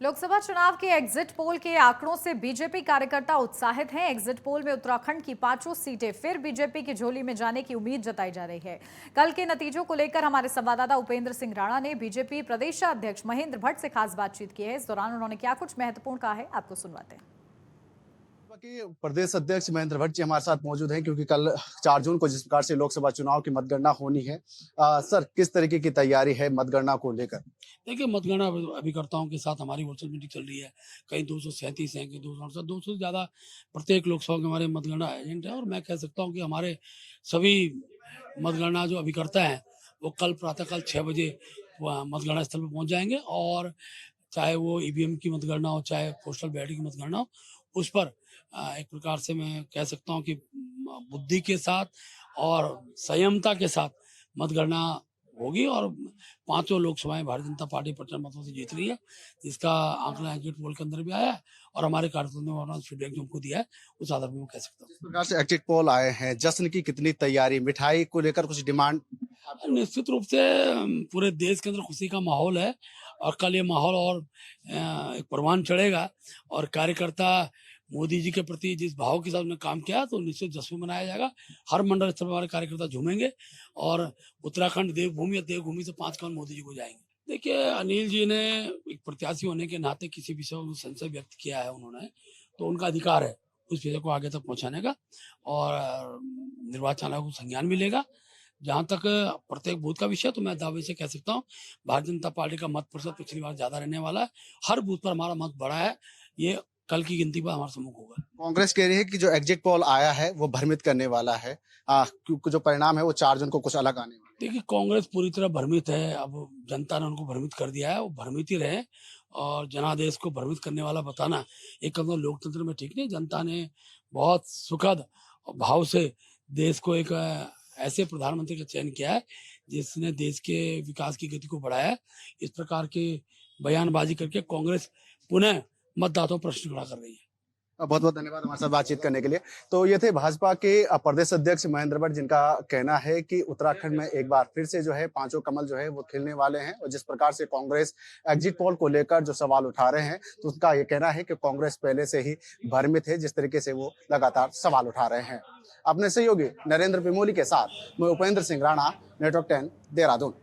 लोकसभा चुनाव के exit poll के आंकड़ों से बीजेपी कार्यकर्ता उत्साहित हैं। एग्जिट पोल में उत्तराखंड की 5 सीटें फिर बीजेपी की झोली में जाने की उम्मीद जताई जा रही है। कल के नतीजों को लेकर हमारे संवाददाता उपेंद्र सिंह राणा ने बीजेपी प्रदेशाध्यक्ष महेंद्र भट्ट से खास बातचीत की है। इस दौरान उन्होंने क्या कुछ महत्वपूर्ण कहा है, आपको सुनवाते हैं। प्रदेश अध्यक्ष महेंद्र भट्ट जी हमारे साथ मौजूद हैं क्योंकि कल 4 जून को जिस प्रकार से लोकसभा चुनाव की मतगणना होनी है, सर किस तरीके की तैयारी है मतगणना को लेकर? देखिए, मतगणना अभिकर्ताओं के साथ हमारी वर्चुअल मीटिंग चल रही है। कहीं 237 हैं, कहीं 268, 200 से ज़्यादा प्रत्येक लोकसभा के हमारे मतगणना एजेंट हैं। और मैं कह सकता हूँ कि हमारे सभी मतगणना जो अभिकर्ता हैं वो कल प्रातःकाल 6 बजे मतगणना स्थल पर पहुँच जाएंगे। और चाहे वो ईवीएम की मतगणना हो, चाहे पोस्टल बैलेट की मतगणना हो, उस पर एक प्रकार से मैं कह सकता हूँ कि बुद्धि के साथ और संयमता के साथ मतगणना होगी। और 5 लोकसभाएं भारतीय जनता पार्टी प्रचंड मतों से जीत रही है, जिसका आंकड़ा एग्जिट पोल के अंदर भी आया है और हमारे कार्यकर्ताओं ने फीडबैक जो हमको दिया है उस आधार पर मैं कह सकता हूँ। इस प्रकार से एग्जिट पोल आए हैं, जश्न की कितनी तैयारी, मिठाई को लेकर कुछ डिमांड? निश्चित रूप से पूरे देश के अंदर खुशी का माहौल है और कल ये माहौल और एक परवान चढ़ेगा। और कार्यकर्ता मोदी जी के प्रति जिस भाव के साथ उन्होंने काम किया तो निश्चित जश्न मनाया जाएगा। हर मंडल स्तर पर हमारे कार्यकर्ता झूमेंगे और उत्तराखंड देवभूमि या देवभूमि से 5 कदम मोदी जी को जाएंगे। देखिए, अनिल जी ने एक प्रत्याशी होने के नाते किसी विषय में संशय व्यक्त किया है उन्होंने, तो उनका अधिकार है उस विषय को आगे तक पहुंचाने का और निर्वाचन आयोग को संज्ञान मिलेगा। जहाँ तक प्रत्येक बूथ का विषय, तो मैं दावे से कह सकता हूँ भारतीय जनता पार्टी का मत प्रतिशत पिछली बार ज्यादा रहने वाला है। हर बूथ पर हमारा मत बढ़ा है, ये कल की गिनती पर हमारा सम्मुख होगा। कांग्रेस कह रही है कि जो एग्जिट पोल आया है वो भ्रमित करने वाला है, क्योंकि जो परिणाम है वो 4 जून को कुछ अलग आने वाला देखिए, कांग्रेस पूरी तरह भ्रमित है। अब जनता ने उनको भ्रमित कर दिया है, वो भ्रमित ही रहे। और जनादेश को भ्रमित करने वाला बताना एक कदम लोकतंत्र में ठीक नहीं। जनता ने बहुत सुखद भाव से देश को एक ऐसे प्रधानमंत्री का चयन किया है जिसने देश के विकास की गति को बढ़ाया है। इस प्रकार के बयानबाजी करके कांग्रेस पुनः मतदाताओं पर प्रश्न खड़ा कर रही है। बहुत बहुत धन्यवाद हमारे साथ बातचीत करने के लिए। तो ये थे भाजपा के प्रदेश अध्यक्ष महेंद्र भट्ट, जिनका कहना है कि उत्तराखंड में एक बार फिर से जो है 5 कमल जो है वो खिलने वाले हैं। और जिस प्रकार से कांग्रेस एग्जिट पोल को लेकर जो सवाल उठा रहे हैं, तो उसका ये कहना है कि कांग्रेस पहले से ही भ्रमित है, जिस तरीके से वो लगातार सवाल उठा रहे हैं। अपने सहयोगी नरेंद्र पिमोली के साथ मैं उपेंद्र सिंह राणा, नेटवर्क 10, देहरादून।